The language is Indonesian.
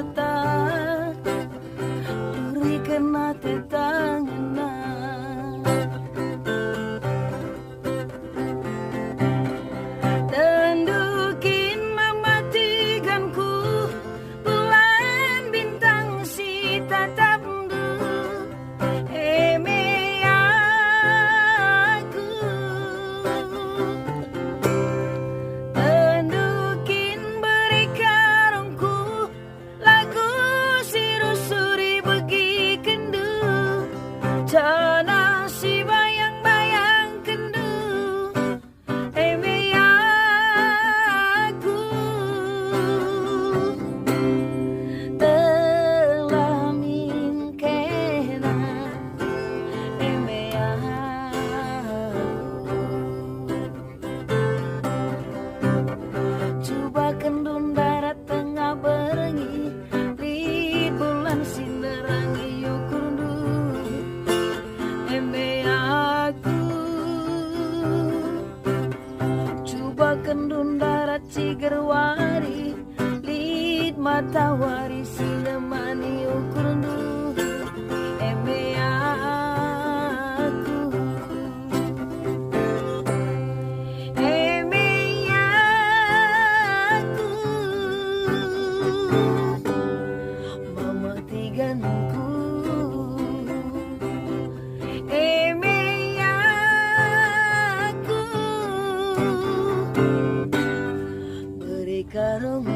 mata berikan hati tangan tendukin mematikanku bulan bintang si tatap eme aku tendukin beri karungku lagu sirusuri begi kendu jana si bayang-bayang kendu eme aku telah mingkena eme coba kendun darat tengah berengi di bulan sinerangi yukurdu eme aku coba kendun darat cigerwari lid matawari sinemani yukurdu eme aku eme aku mematikanku eme aku beri karung